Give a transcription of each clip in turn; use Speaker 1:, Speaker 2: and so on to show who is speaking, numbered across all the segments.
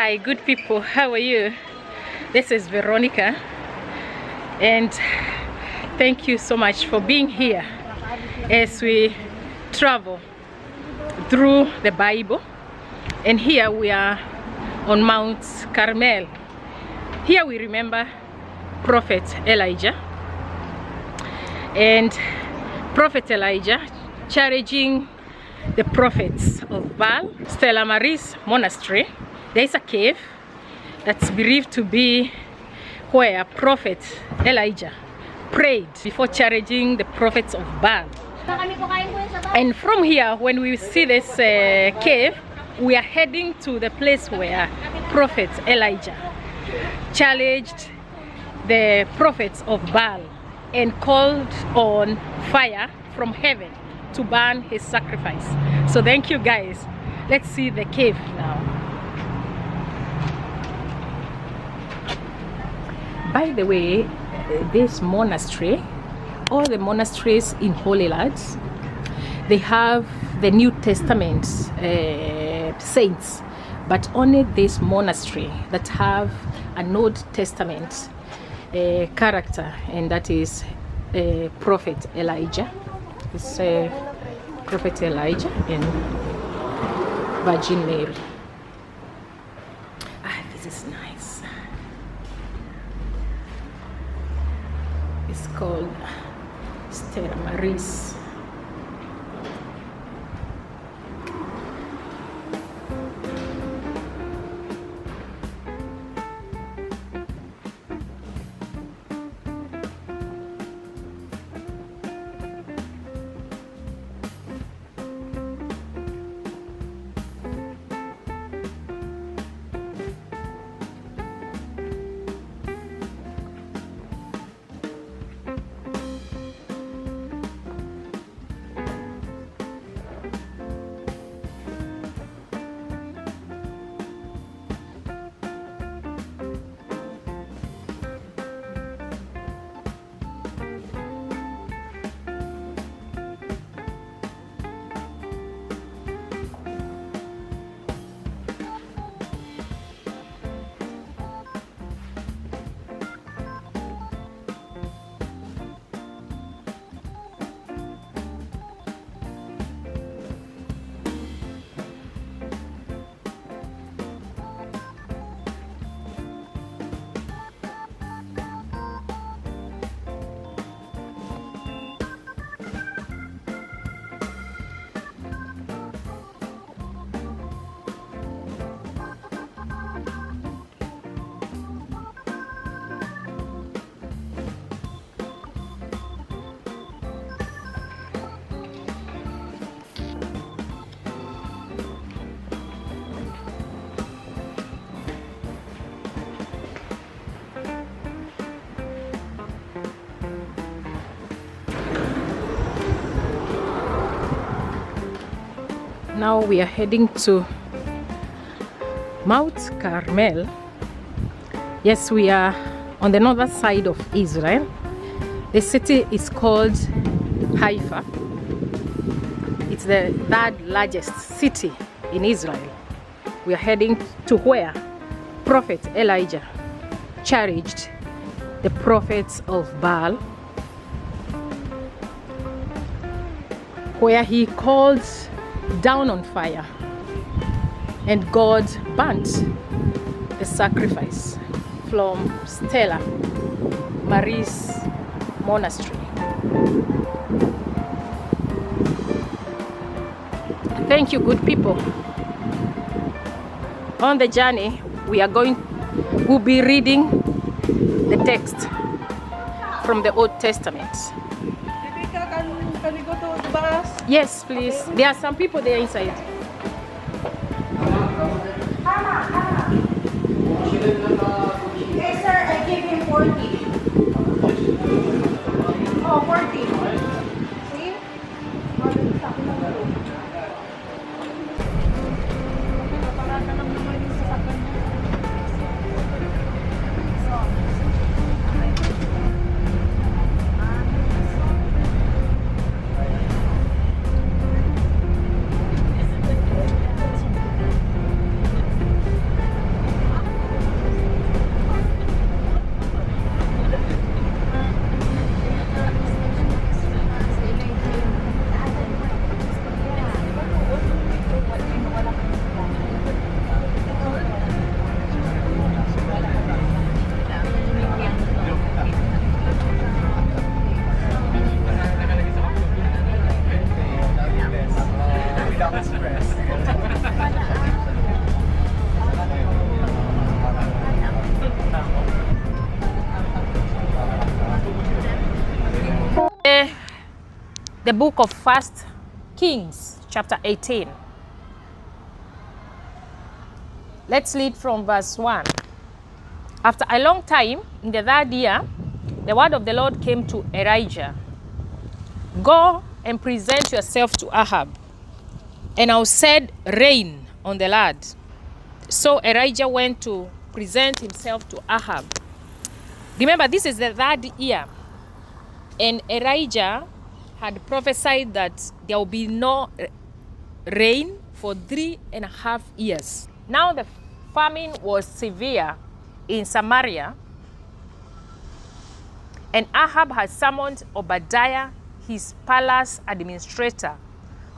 Speaker 1: Hi, good people, how are you? This is Veronica, and thank you so much for being here as we travel through the Bible. And here we are on Mount Carmel. Here we remember Prophet Elijah, and Prophet Elijah challenging the prophets of Baal. Stella Marie's monastery, there is a cave that's believed to be where Prophet Elijah prayed before challenging the prophets of Baal. And from here, when we see this cave, we are heading to the place where Prophet Elijah challenged the prophets of Baal and called on fire from heaven to burn his sacrifice. So thank you guys. Let's see the cave now. By the way, this monastery, all the monasteries in Holy Lands, they have the New Testament saints, but only this monastery that have an Old Testament character, and that is Prophet Elijah. It's Prophet Elijah and Virgin Mary. This is nice. It's called Stella Marie's. Now we are heading to Mount Carmel. Yes, we are on the northern side of Israel. The city is called Haifa. It's the third largest city in Israel. We are heading to where Prophet Elijah challenged the prophets of Baal, where he called down on fire, and God burnt the sacrifice from Stella Marie's monastery. Thank you, good people. On the journey, we'll be reading the text from the Old Testament.
Speaker 2: Can we go to the bus?
Speaker 1: Yes, please. There are some people there inside.
Speaker 2: Yes, sir. I give him 40. Oh, 40. See?
Speaker 1: The book of 1 Kings, chapter 18. Let's read from verse 1. After a long time, in the 3rd year, the word of the Lord came to Elijah. Go and present yourself to Ahab, and I'll send rain on the land. So Elijah went to present himself to Ahab. Remember, this is the 3rd year, and Elijah had prophesied that there will be no rain for 3.5 years. Now the famine was severe in Samaria, and Ahab had summoned Obadiah, his palace administrator.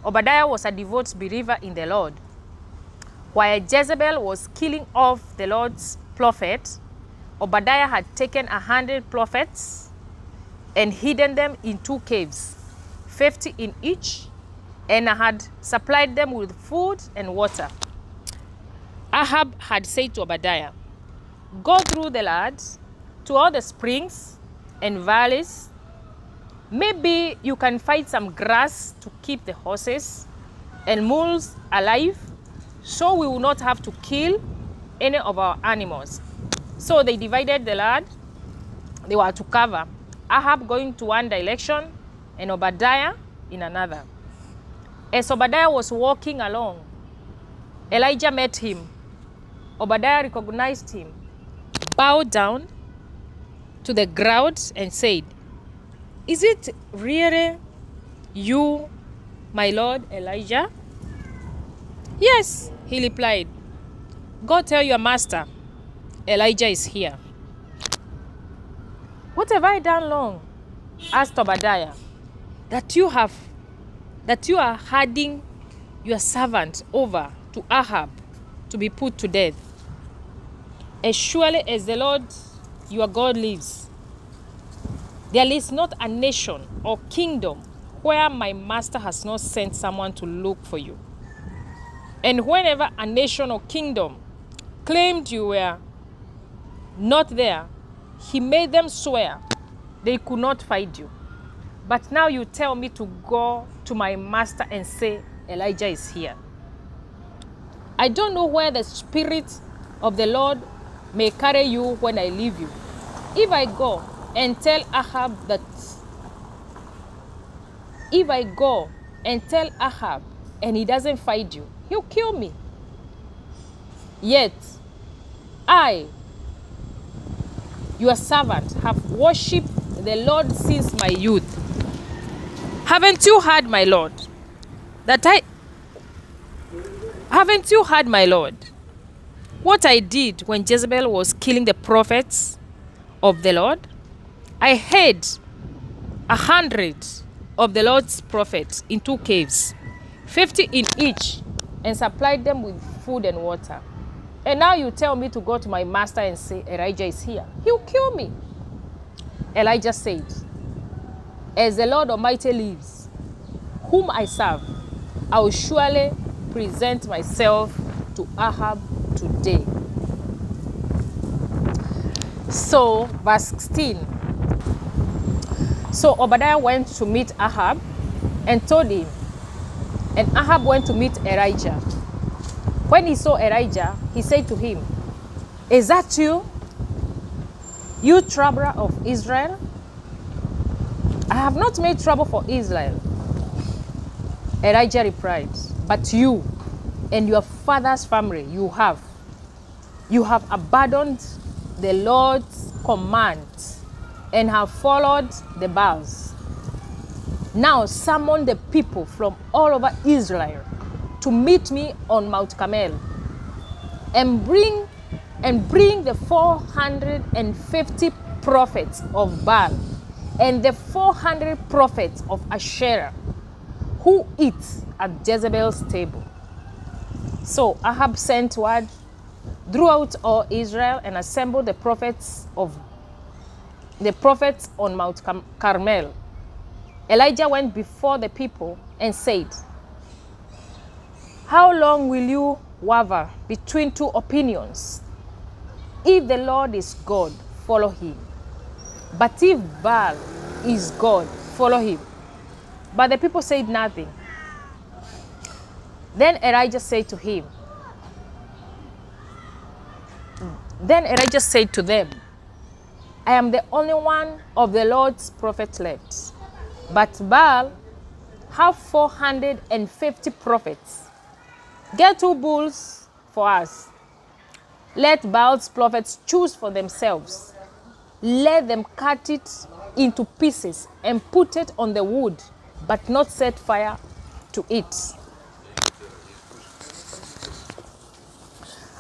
Speaker 1: Obadiah was a devout believer in the Lord. While Jezebel was killing off the Lord's prophet, Obadiah had taken 100 prophets and hidden them in 2 caves, 50 in each, and had supplied them with food and water. Ahab had said to Obadiah, go through the land to all the springs and valleys. Maybe you can find some grass to keep the horses and mules alive, so we will not have to kill any of our animals. So they divided the land they were to cover, Ahab going to one direction and Obadiah in another. As Obadiah was walking along, Elijah met him. Obadiah recognized him, bowed down to the ground and said, is it really you, my lord Elijah? Yes, he replied. Go tell your master, Elijah is here. What have I done wrong? Asked Obadiah, that you are handing your servant over to Ahab to be put to death. As surely as the Lord your God lives, there is not a nation or kingdom where my master has not sent someone to look for you. And whenever a nation or kingdom claimed you were not there, he made them swear they could not find you. But now you tell me to go to my master and say, Elijah is here. I don't know where the Spirit of the Lord may carry you when I leave you. If I go and tell Ahab and he doesn't find you, he'll kill me. Yet I, your servant, have worshipped the Lord since my youth. Haven't you heard, my Lord, what I did when Jezebel was killing the prophets of the Lord? I hid 100 of the Lord's prophets in 2 caves, 50 in each, and supplied them with food and water. And now you tell me to go to my master and say, Elijah is here. He'll kill me. Elijah said, as the Lord Almighty lives, whom I serve, I will surely present myself to Ahab today. So, verse 16. So Obadiah went to meet Ahab and told him, and Ahab went to meet Elijah. When he saw Elijah, he said to him, is that you, you troubler of Israel? I have not made trouble for Israel. Elijah replied, but you and your father's family, you have abandoned the Lord's command and have followed the Baals. Now summon the people from all over Israel to meet me on Mount Carmel, and bring the 450 prophets of Baal and the 400 prophets of Asherah who eat at Jezebel's table. So Ahab sent word throughout all Israel and assembled the prophets on Mount Carmel. Elijah went before the people and said, How long will you waver between two opinions? If the Lord is God, follow him. But if Baal is God, follow him. But the people said nothing. Then Elijah said to them, I am the only one of the Lord's prophets left. But Baal have 450 prophets. Get 2 bulls for us. Let Baal's prophets choose for themselves. Let them cut it into pieces and put it on the wood, but not set fire to it.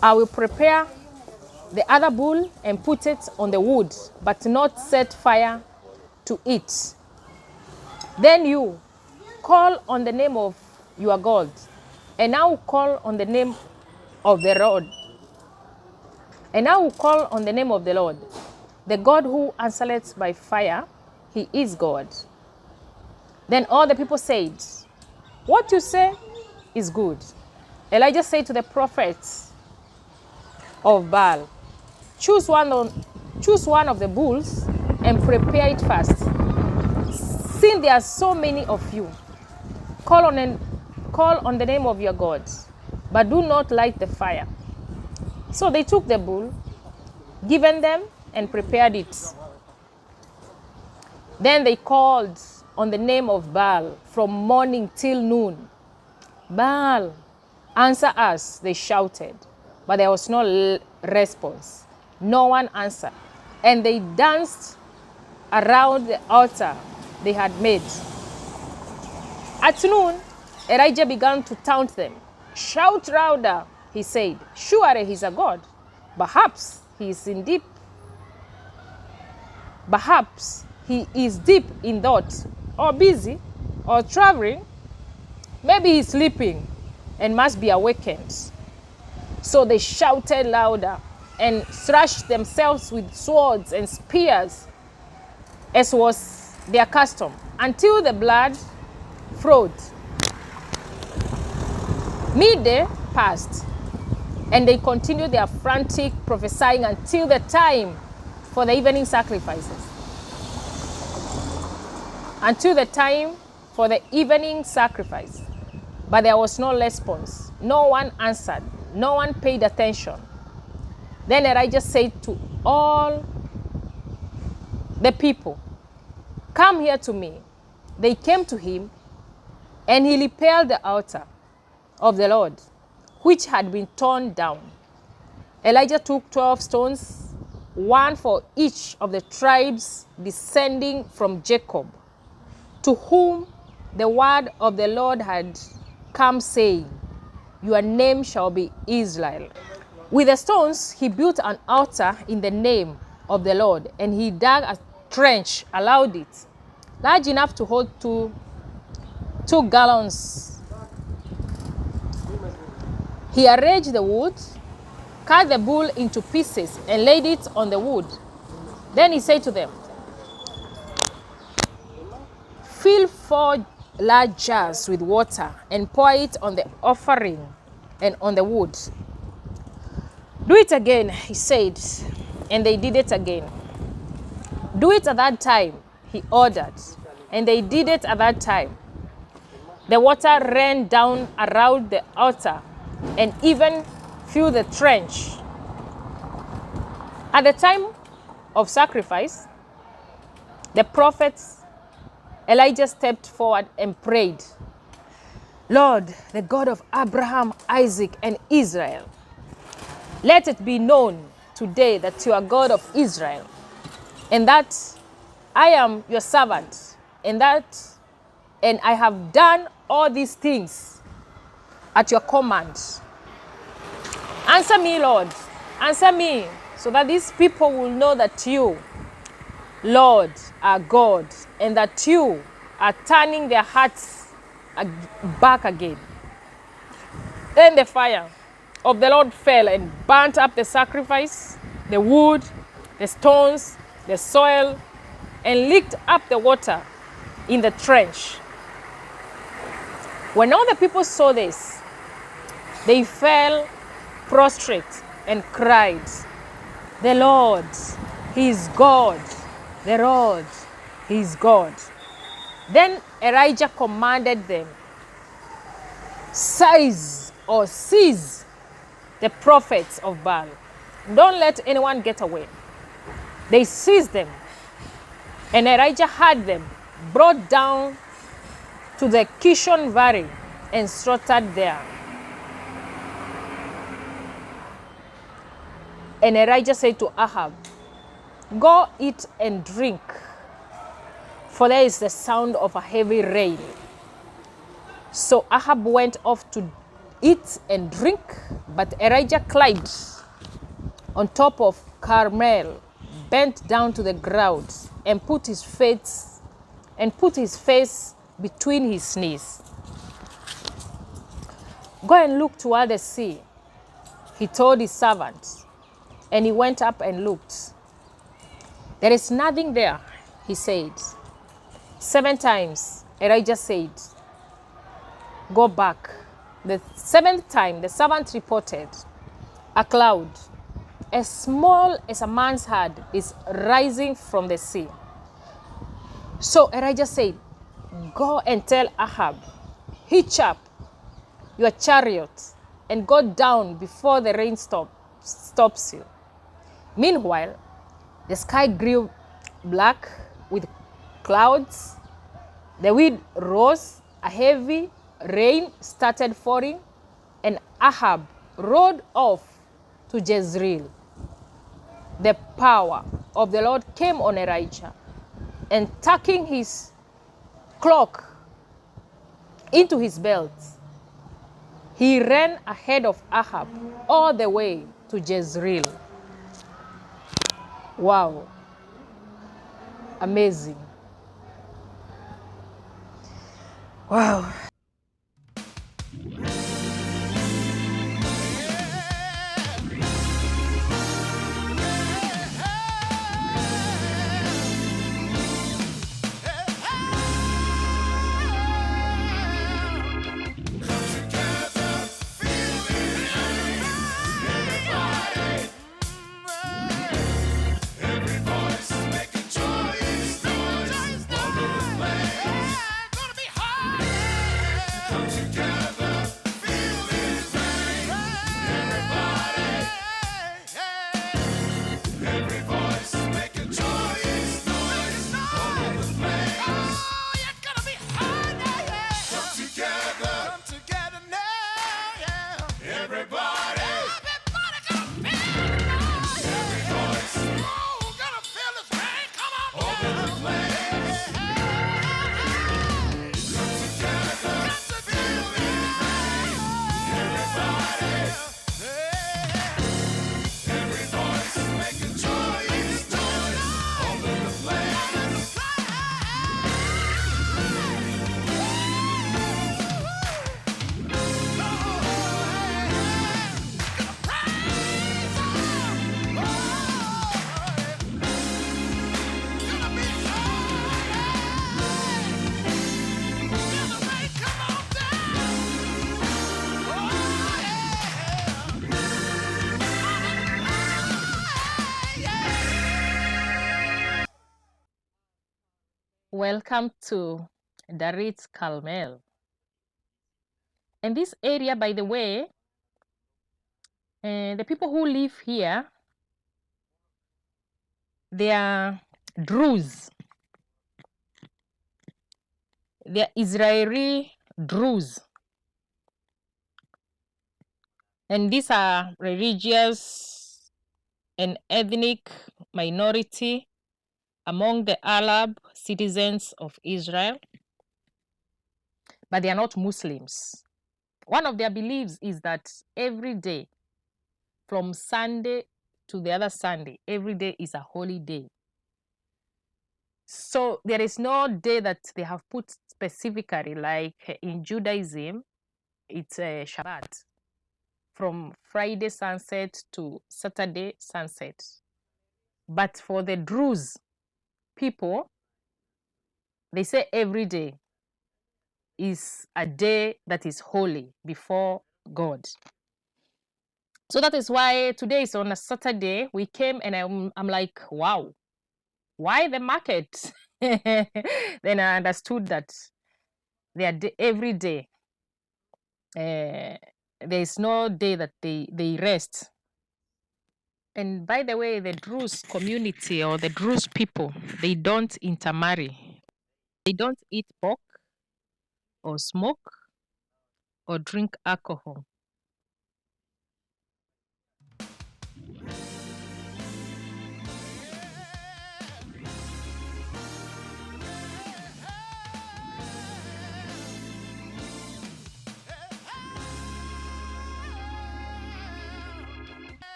Speaker 1: I will prepare the other bull and put it on the wood, but not set fire to it. Then you call on the name of your God, and I will call on the name of the Lord. And I will call on the name of the Lord, the God who answereth by fire. He is God. Then all the people said, what you say is good. Elijah said to the prophets of Baal, choose one of the bulls and prepare it fast. Since there are so many of you, call on the name of your God, but do not light the fire. So they took the bull given them and prepared it. Then they called on the name of Baal from morning till noon. Baal, answer us, they shouted. But there was no response. No one answered. And they danced around the altar they had made. At noon, Elijah began to taunt them. Shout louder, he said. Surely he's a god. Perhaps he is deep in thought, or busy, or traveling. Maybe he's sleeping and must be awakened. So they shouted louder and thrashed themselves with swords and spears, as was their custom, until the blood flowed. Midday passed, and they continued their frantic prophesying until the time for the evening sacrifices. But there was no response. No one answered. No one paid attention. Then Elijah said to all the people, come here to me. They came to him, and he repaired the altar of the Lord, which had been torn down. Elijah took 12 stones, one for each of the tribes descending from Jacob, to whom the word of the Lord had come, saying, your name shall be Israel. With the stones he built an altar in the name of the Lord, and he dug a trench around it, large enough to hold two gallons. He arranged the wood, cut the bull into pieces, and laid it on the wood. Then he said to them, fill 4 large jars with water and pour it on the offering and on the wood. Do it again, he said, and they did it again. Do it at that time, he ordered, and they did it at that time. The water ran down around the altar and even filled the trench. At the time of sacrifice, the prophets Elijah stepped forward and prayed, Lord, the God of Abraham, Isaac, and Israel, let it be known today that you are God of Israel, and that I am your servant, and I have done all these things at your command. Answer me, Lord, answer me, so that these people will know that you, Lord, are God, and that you are turning their hearts back again. Then the fire of the Lord fell and burnt up the sacrifice, the wood, the stones, the soil, and licked up the water in the trench. When all the people saw this, They fell prostrate and cried, "The Lord, He is God. The Lord, He is God." Then Elijah commanded them, "Seize the prophets of Baal. Don't let anyone get away." They seized them, and Elijah had them brought down to the Kishon Valley and slaughtered there. And Elijah said to Ahab, "Go eat and drink, for there is the sound of a heavy rain." So Ahab went off to eat and drink, but Elijah climbed on top of Carmel, bent down to the ground, and put his face between his knees. "Go and look toward the sea," he told his servant, and he went up and looked. "There is nothing there," he said. 7 times Elijah said, "Go back." The 7th time the servant reported, "A cloud as small as a man's hand is rising from the sea." So Elijah said, "Go and tell Ahab, hitch up your chariot and go down before the rain stops you." Meanwhile, the sky grew black with clouds. The wind rose, a heavy rain started falling, and Ahab rode off to Jezreel. The power of the Lord came on Elijah, and tucking his cloak into his belt, he ran ahead of Ahab all the way to Jezreel. Wow, amazing. Wow. Welcome to Mount Carmel. And this area, by the way, the people who live here, they are Druze. They are Israeli Druze. And these are religious and ethnic minority among the Arab citizens of Israel, but they are not Muslims. One of their beliefs is that every day, from Sunday to the other Sunday, every day is a holy day. So there is no day that they have put specifically, like in Judaism, it's a Shabbat, from Friday sunset to Saturday sunset. But for the Druze people, they say every day is a day that is holy before God. So that is why today is on a Saturday. We came and I'm like, wow, why the market? Then I understood that they are every day. There is no day that they rest. And by the way, the Druze community or the Druze people, they don't intermarry. They don't eat pork or smoke or drink alcohol.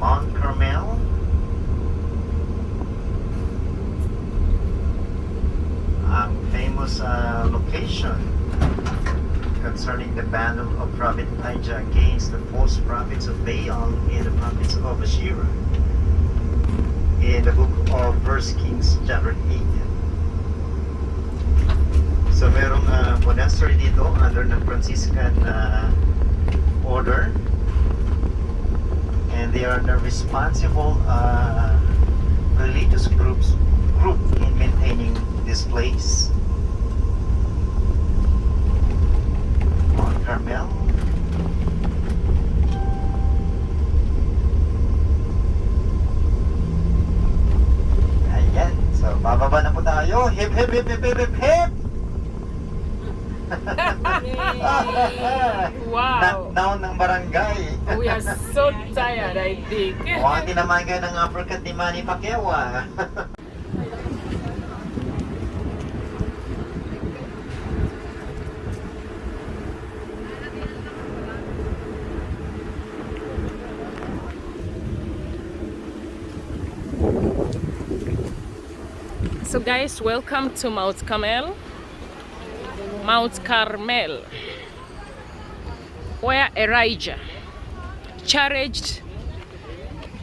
Speaker 3: Mount Carmel, famous location concerning the battle of Prophet Elijah against the false prophets of Baal and the prophets of Asherah in the book of 1 Kings chapter 8. So merong monastery dito under ng Franciscan order, and they are the responsible religious group in maintaining this place. Mount Carmel. Ayan, so bababa na po tayo. Hip hip hip hip hip hip hip.
Speaker 1: Wow.
Speaker 3: Knockdown ng barangay.
Speaker 1: We are so tired, I think.
Speaker 3: Mukhang tinamaan kayo ng uppercut ni Manny Pacquiao.
Speaker 1: So guys, welcome to Mount Carmel. Mount Carmel, where Elijah challenged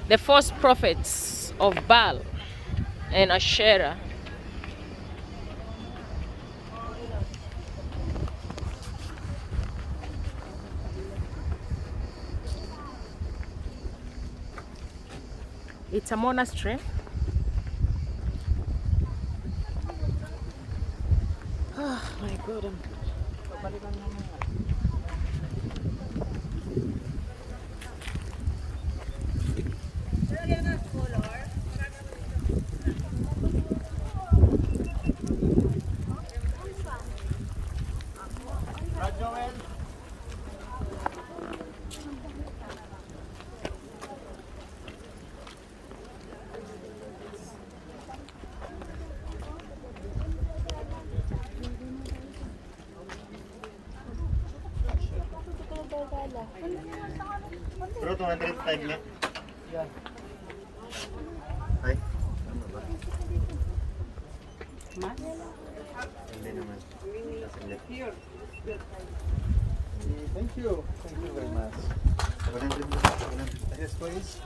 Speaker 1: the false prophets of Baal and Asherah. It's a monastery. Oh my God.
Speaker 3: Pero 205 na. Ay, ano ba? Hindi naman. Here. Thank you. Thank you very much. 100. Yes, please.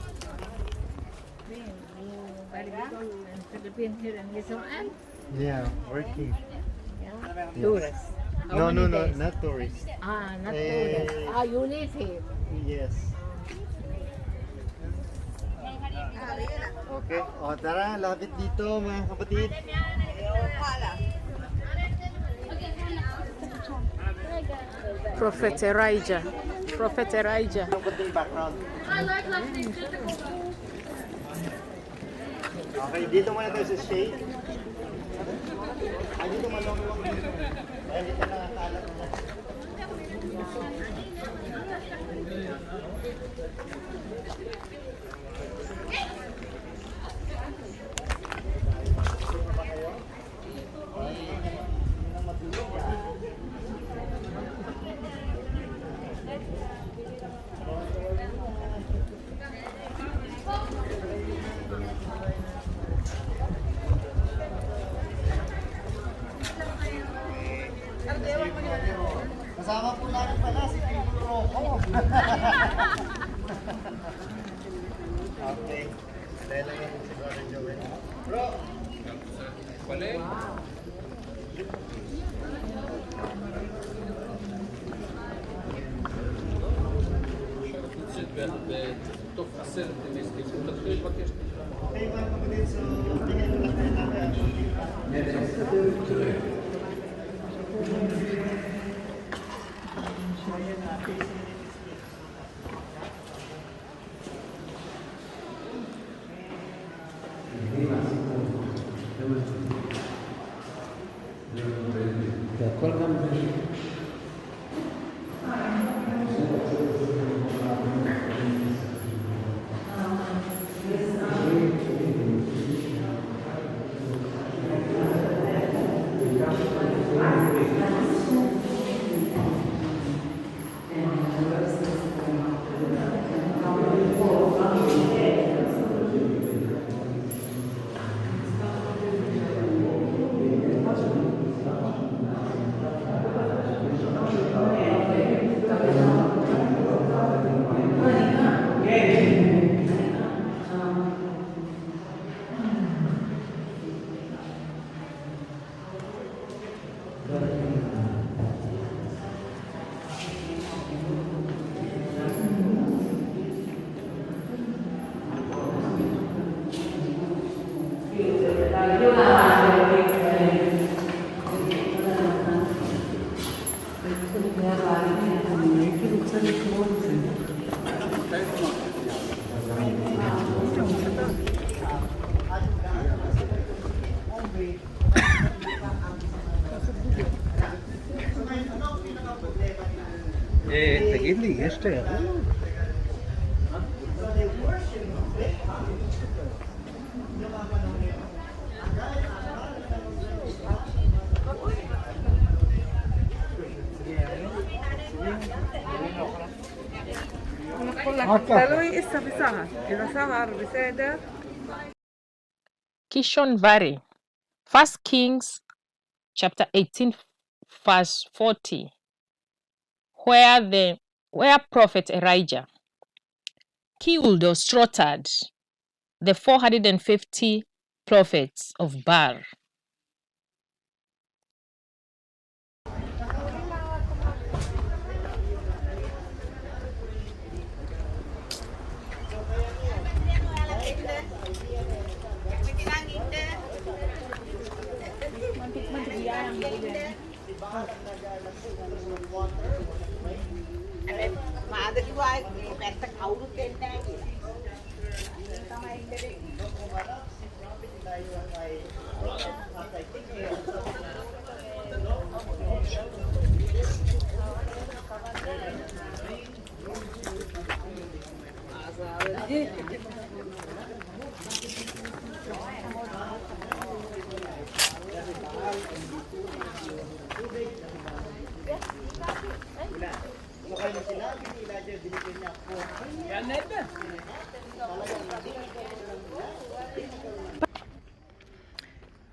Speaker 4: Very good in Philippines here in Quezon.
Speaker 3: Yeah, working.
Speaker 4: Yeah. Tourists.
Speaker 3: No,
Speaker 4: How
Speaker 3: no,
Speaker 4: many
Speaker 3: no,
Speaker 4: days?
Speaker 3: not tourist.
Speaker 4: Ah, not
Speaker 3: Eh,
Speaker 4: tourists. Ah, you live here.
Speaker 3: Yes. Okay. O, tara, lapit dito mga kapatid.
Speaker 1: Prophet Elijah. Prophet Elijah.
Speaker 3: Ang konting background. Okay, dito muna tayo sa shade. Ay, dito malong-long dito. Ay, dito nakakalat na. Kasama po namin pala si People Rocco. Okay. Dahil lang yan si Brother Joel. Bro!
Speaker 5: Balik. בתוך 10 מסכים, תתחיל לבקש.
Speaker 3: Okay, mga kapatid, so tingnan mo lang tayo natin.
Speaker 5: תגיד לי, יש תיירות?
Speaker 2: תלוי איסה בסהר. إذا سهر בסדר.
Speaker 1: Kishon Valley. 1 Kings chapter 18 verse 40, where prophet Elijah killed or slaughtered the 450 prophets of Baal.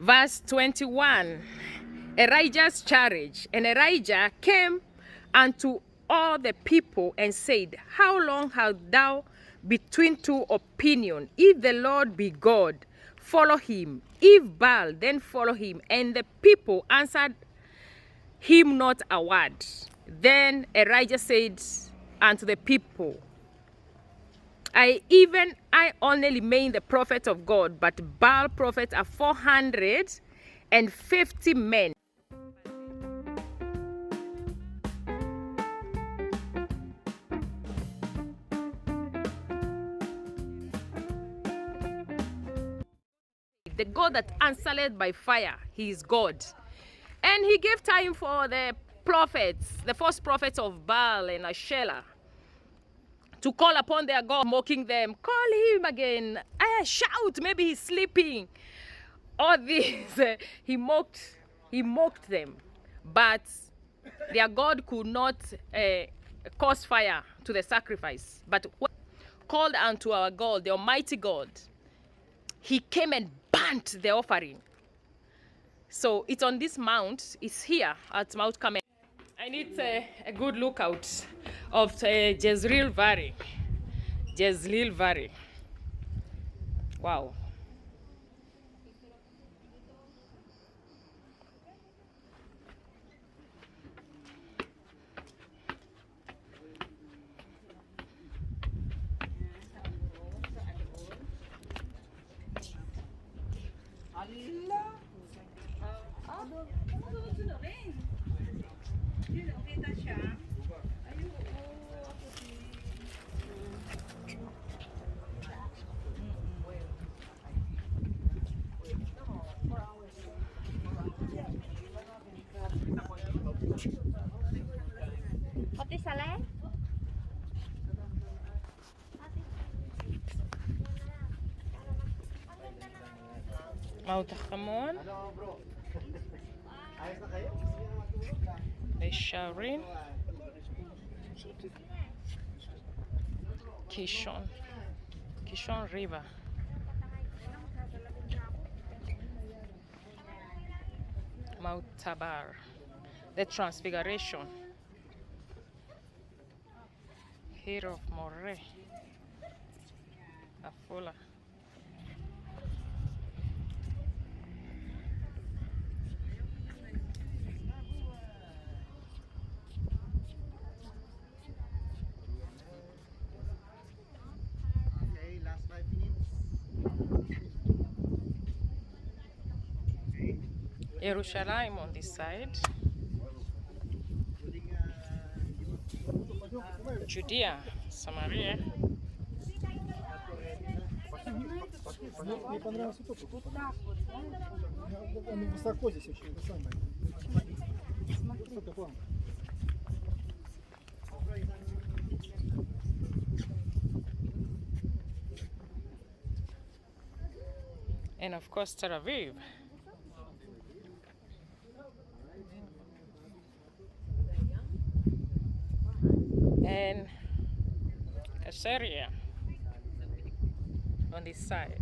Speaker 1: Verse 21, Elijah's charge. And Elijah came unto all the people and said, How long hast thou between two opinions? If the Lord be God, follow him. If Baal, then follow him. And the people answered him not a word. Then Elijah said unto the people, I only remain the prophet of God, but Baal prophets are 450 men. The God that answered by fire, he is God. And he gave time for the prophets, the false prophets of Baal and Asherah, to call upon their God, mocking them. Call him again. Shout, maybe he's sleeping. All this, he mocked them. But their God could not cause fire to the sacrifice. But when called unto our God, the Almighty God, he came and burnt the offering. So it's on this mount, it's here at Mount Carmel. I need a good lookout of Jezreel Valley. Jezreel Valley. Wow.
Speaker 6: Pati sale?
Speaker 1: Mount Carmel. They're showering. Kishon River. Mount Tabar. The Transfiguration. Hill of Moray. Afula.
Speaker 3: Okay, last 5 minutes.
Speaker 1: Jerusalem on this side. Judea, Samaria.
Speaker 7: Мне понравился тот. Он высоко здесь очень, это самое. Высокая планка.
Speaker 1: And of course Tel Aviv. And Caesarea on this side.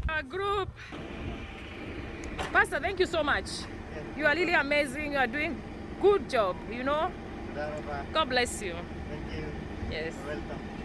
Speaker 1: Our group. Pastor, thank you so much. You are really amazing. You are doing good job, you know. God bless you.
Speaker 3: Thank you.
Speaker 1: Yes.
Speaker 3: Welcome.